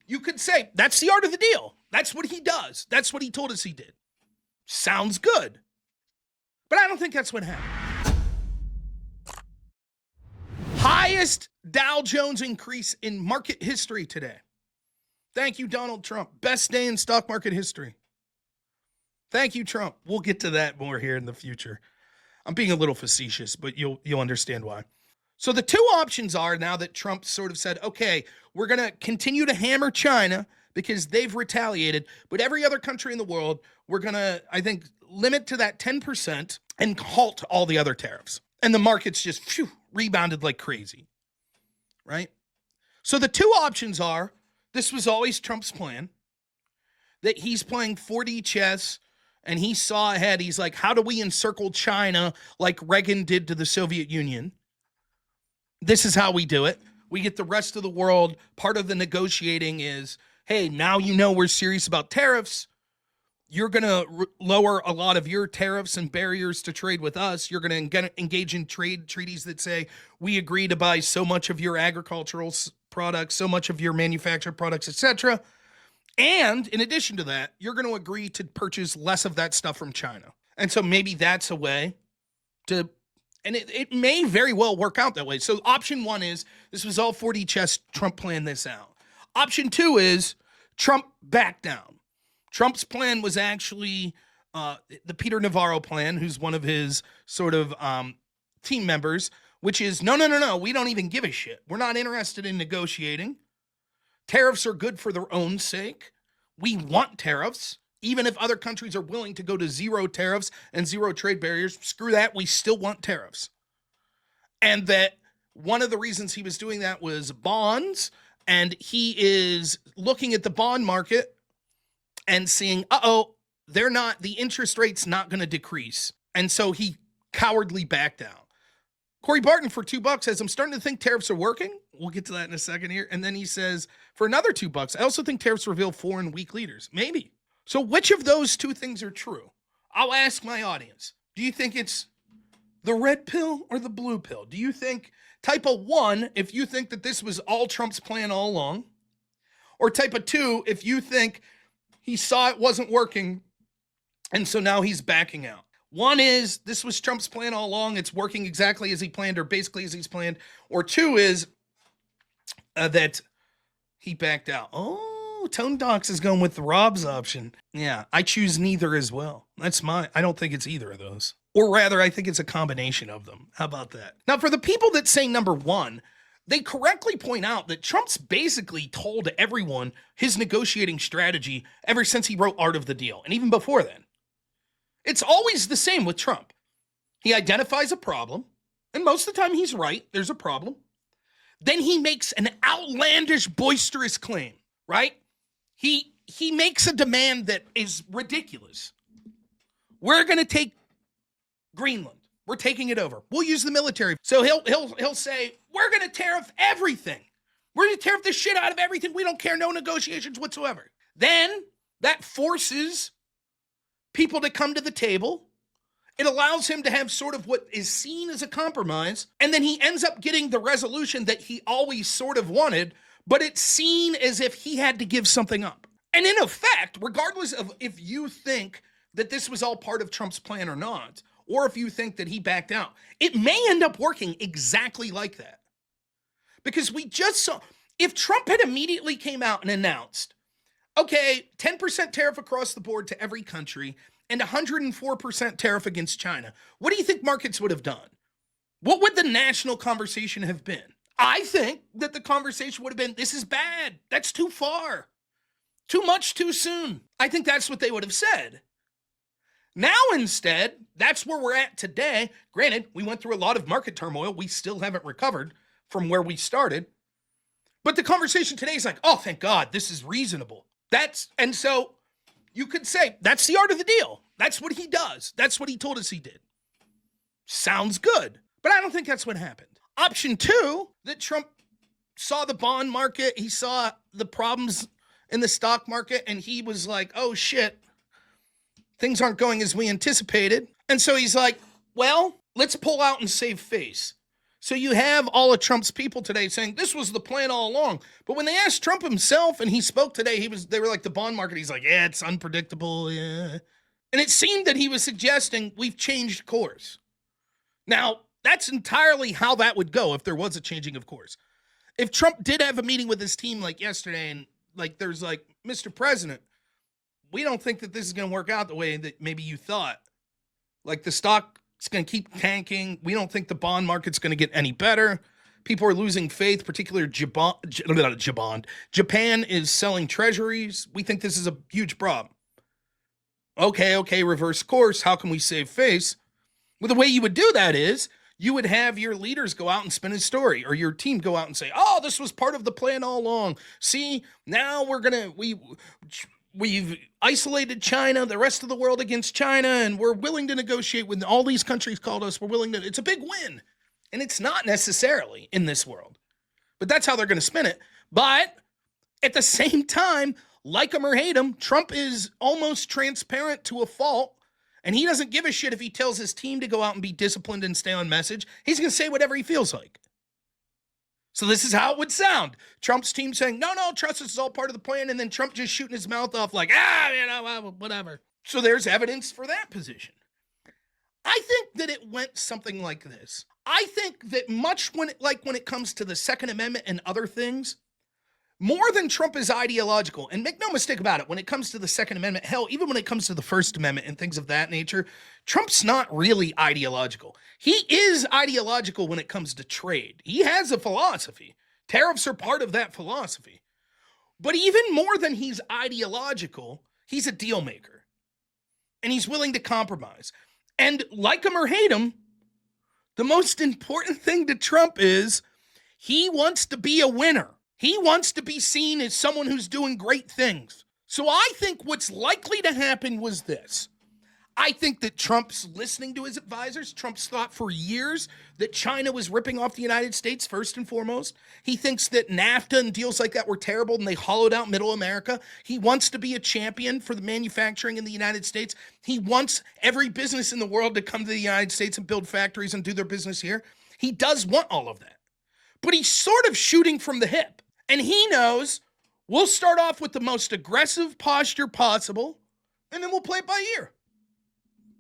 You could say that's the art of the deal. That's what he does. That's what he told us he did. Sounds good. But I don't think that's what happened. Highest Dow Jones increase in market history today. Thank you, Donald Trump. Best day in stock market history. Thank you, Trump. We'll get to that more here in the future. I'm being a little facetious, but you'll understand why. So the two options are, now that Trump sort of said, okay, we're going to continue to hammer China because they've retaliated, but every other country in the world, we're going to, I think, limit to that 10% and halt all the other tariffs. And the market's just rebounded like crazy, right? So the two options are, this was always Trump's plan, that he's playing 4D chess and he saw ahead. He's like, how do we encircle China like Reagan did to the Soviet Union? This is how we do it. We get the rest of the world. Part of the negotiating is, hey, now you know we're serious about tariffs. You're going to lower a lot of your tariffs and barriers to trade with us. You're going to engage in trade treaties that say, we agree to buy so much of your agricultural products, so much of your manufactured products, etc. And in addition to that, you're going to agree to purchase less of that stuff from China. And so maybe that's a way to, and it may very well work out that way. So option one is, this was all 4D chess, Trump planned this out. Option two is, Trump backed down. Trump's plan was actually the Peter Navarro plan, who's one of his sort of team members, which is, no, we don't even give a shit. We're not interested in negotiating. Tariffs are good for their own sake. We want tariffs. Even if other countries are willing to go to zero tariffs and zero trade barriers, screw that, we still want tariffs. And that one of the reasons he was doing that was bonds, and he is looking at the bond market and seeing, the interest rate's not going to decrease. And so he cowardly backed down. Corey Barton for $2 says, I'm starting to think tariffs are working. We'll get to that in a second here. And then he says, for another $2, I also think tariffs reveal foreign weak leaders. Maybe. So which of those two things are true? I'll ask my audience. Do you think it's the red pill or the blue pill? Do you think type of 1, if you think that this was all Trump's plan all along? Or type of 2, if you think he saw it wasn't working and so now he's backing out? One is, this was Trump's plan all along. It's working exactly as he planned, or basically as he's planned. Or two is that he backed out. Oh, Tone Docs is going with Rob's option. Yeah, I choose neither as well. I don't think it's either of those. Or rather, I think it's a combination of them. How about that? Now, for the people that say number one, they correctly point out that Trump's basically told everyone his negotiating strategy ever since he wrote Art of the Deal, and even before then. It's always the same with Trump. He identifies a problem, and most of the time he's right, there's a problem. Then he makes an outlandish, boisterous claim, right? He makes a demand that is ridiculous. We're going to take Greenland. We're taking it over. We'll use the military. So he'll say, we're going to tariff everything. We're going to tariff the shit out of everything. We don't care. No negotiations whatsoever. Then that forces people to come to the table. It allows him to have sort of what is seen as a compromise. And then he ends up getting the resolution that he always sort of wanted, but it's seen as if he had to give something up. And in effect, regardless of if you think that this was all part of Trump's plan or not, or if you think that he backed out, it may end up working exactly like that. Because we just saw, if Trump had immediately came out and announced, okay, 10% tariff across the board to every country and 104% tariff against China, what do you think markets would have done? What would the national conversation have been? I think that the conversation would have been, this is bad. That's too far. Too much too soon. I think that's what they would have said. Now, instead, that's where we're at today. Granted, we went through a lot of market turmoil. We still haven't recovered from where we started. But the conversation today is like, oh, thank God, this is reasonable. And so you could say, that's the art of the deal. That's what he does. That's what he told us he did. Sounds good. But I don't think that's what happened. Option two, that Trump saw the bond market. He saw the problems in the stock market, and he was like, oh, shit. Things aren't going as we anticipated. And so he's like, well, let's pull out and save face. So you have all of Trump's people today saying this was the plan all along. But when they asked Trump himself and he spoke today, they were like the bond market. He's like, yeah, it's unpredictable. Yeah. And it seemed that he was suggesting we've changed course. Now, that's entirely how that would go if there was a changing of course. If Trump did have a meeting with his team like yesterday and like there's like, Mr. President, we don't think that this is going to work out the way that maybe you thought. Like the stock is going to keep tanking. We don't think the bond market's going to get any better. People are losing faith, particularly Japan is selling treasuries. We think this is a huge problem. Okay, reverse course. How can we save face? Well, the way you would do that is you would have your leaders go out and spin a story, or your team go out and say, oh, this was part of the plan all along. See, now we've isolated China, the rest of the world against China, and we're willing to negotiate with all these countries called us. We're willing to, it's a big win. And it's not necessarily in this world, but that's how they're going to spin it. But at the same time, like him or hate him, Trump is almost transparent to a fault. And he doesn't give a shit if he tells his team to go out and be disciplined and stay on message. He's going to say whatever he feels like. So this is how it would sound. Trump's team saying, no, trust us, is all part of the plan. And then Trump just shooting his mouth off like, whatever. So there's evidence for that position. I think that it went something like this. I think that much when it comes to the Second Amendment and other things, more than Trump is ideological, and make no mistake about it, when it comes to the Second Amendment, hell, even when it comes to the First Amendment and things of that nature, Trump's not really ideological. He is ideological when it comes to trade. He has a philosophy. Tariffs are part of that philosophy. But even more than he's ideological, he's a deal maker. And he's willing to compromise. And like him or hate him, the most important thing to Trump is he wants to be a winner. He wants to be seen as someone who's doing great things. So I think what's likely to happen was this. I think that Trump's listening to his advisors. Trump's thought for years that China was ripping off the United States first and foremost. He thinks that NAFTA and deals like that were terrible and they hollowed out middle America. He wants to be a champion for the manufacturing in the United States. He wants every business in the world to come to the United States and build factories and do their business here. He does want all of that. But he's sort of shooting from the hip. And he knows we'll start off with the most aggressive posture possible, and then we'll play it by ear.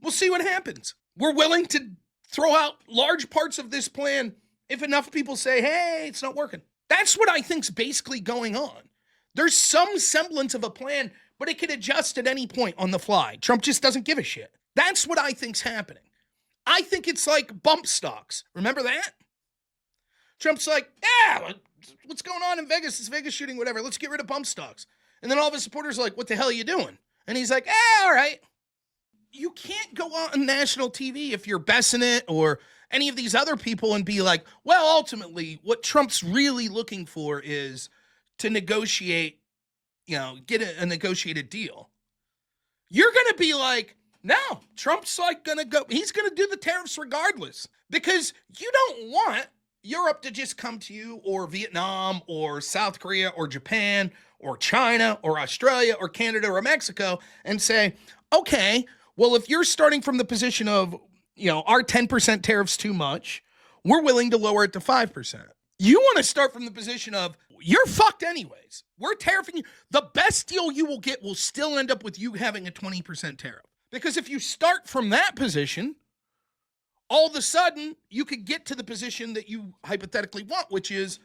We'll see what happens. We're willing to throw out large parts of this plan if enough people say, hey, it's not working. That's what I think's basically going on. There's some semblance of a plan, but it could adjust at any point on the fly. Trump just doesn't give a shit. That's what I think's happening. I think it's like bump stocks. Remember that? Trump's like, yeah, what's going on in Vegas? It's Vegas shooting, whatever. Let's get rid of bump stocks. And then all of his supporters are like, what the hell are you doing? And he's like, all right. You can't go on national TV if you're Bessonnet or any of these other people and be like, well, ultimately, what Trump's really looking for is to negotiate, get a negotiated deal. You're going to be like, no, Trump's like going to go, he's going to do the tariffs regardless because you don't want Europe to just come to you or Vietnam or South Korea or Japan or China or Australia or Canada or Mexico and say, okay, well, if you're starting from the position of, our 10% tariff's too much, we're willing to lower it to 5%. You want to start from the position of, you're fucked anyways. We're tariffing you. The best deal you will get will still end up with you having a 20% tariff. Because if you start from that position, all of a sudden, you could get to the position that you hypothetically want, which is,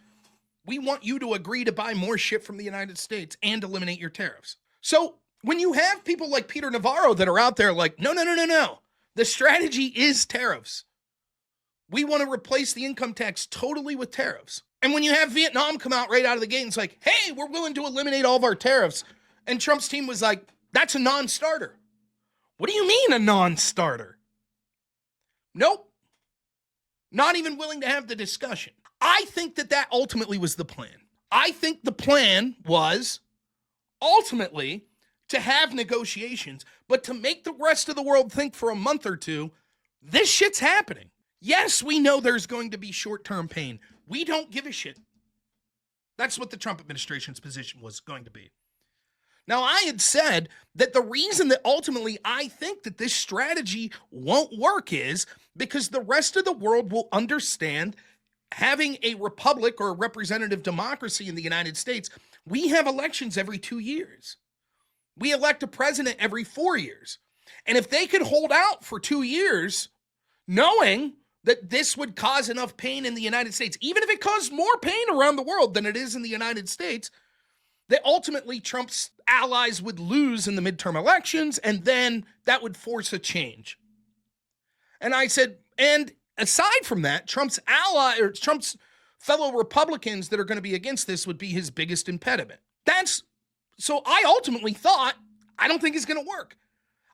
we want you to agree to buy more shit from the United States and eliminate your tariffs. So when you have people like Peter Navarro that are out there like, no. The strategy is tariffs. We want to replace the income tax totally with tariffs. And when you have Vietnam come out right out of the gate and it's like, hey, we're willing to eliminate all of our tariffs. And Trump's team was like, that's a non-starter. What do you mean a non-starter? Nope. Not even willing to have the discussion. I think that ultimately was the plan. I think the plan was ultimately to have negotiations, but to make the rest of the world think for a month or two, this shit's happening. Yes, we know there's going to be short-term pain. We don't give a shit. That's what the Trump administration's position was going to be. Now, I had said that the reason that ultimately I think that this strategy won't work is because the rest of the world will understand having a republic or a representative democracy in the United States, we have elections every 2 years. We elect a president every 4 years. And if they could hold out for 2 years, knowing that this would cause enough pain in the United States, even if it caused more pain around the world than it is in the United States, that ultimately Trump's allies would lose in the midterm elections, and then that would force a change. And I said, and aside from that, Trump's ally or Trump's fellow Republicans that are going to be against this would be his biggest impediment. So I ultimately thought, I don't think it's going to work.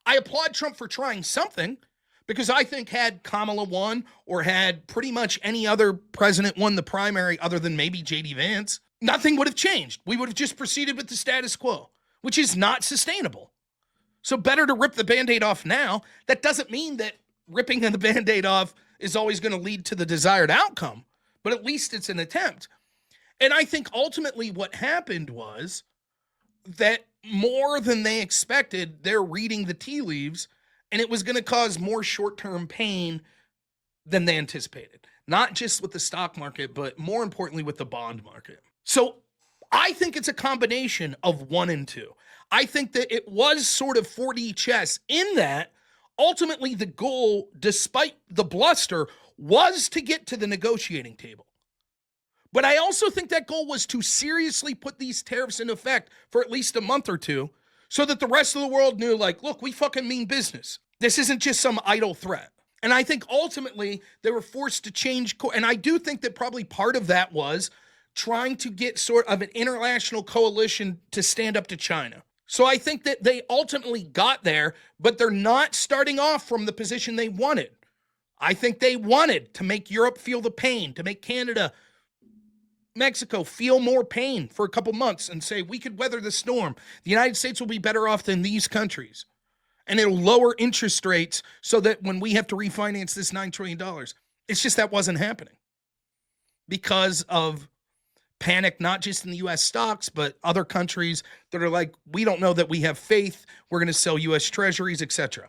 I applaud Trump for trying something, because I think had Kamala won or had pretty much any other president won the primary other than maybe J.D. Vance, nothing would have changed. We would have just proceeded with the status quo, which is not sustainable. So better to rip the Band-Aid off now. That doesn't mean that ripping the Band-Aid off is always going to lead to the desired outcome, but at least it's an attempt. And I think ultimately what happened was that more than they expected, they're reading the tea leaves, and it was going to cause more short-term pain than they anticipated. Not just with the stock market, but more importantly with the bond market. So I think it's a combination of 1 and 2. I think that it was sort of 4D chess in that ultimately the goal, despite the bluster, was to get to the negotiating table. But I also think that goal was to seriously put these tariffs in effect for at least a month or two so that the rest of the world knew, like, look, we fucking mean business. This isn't just some idle threat. And I think ultimately they were forced to change. And I do think that probably part of that was trying to get sort of an international coalition to stand up to China. So I think that they ultimately got there, but they're not starting off from the position they wanted. I think they wanted to make Europe feel the pain, to make Canada, Mexico feel more pain for a couple months and say, we could weather the storm. The United States will be better off than these countries. And it'll lower interest rates so that when we have to refinance this $9 trillion, it's just that wasn't happening because of panic, not just in the U.S. stocks, but other countries that are like, we don't know that we have faith. We're going to sell U.S. treasuries, etc.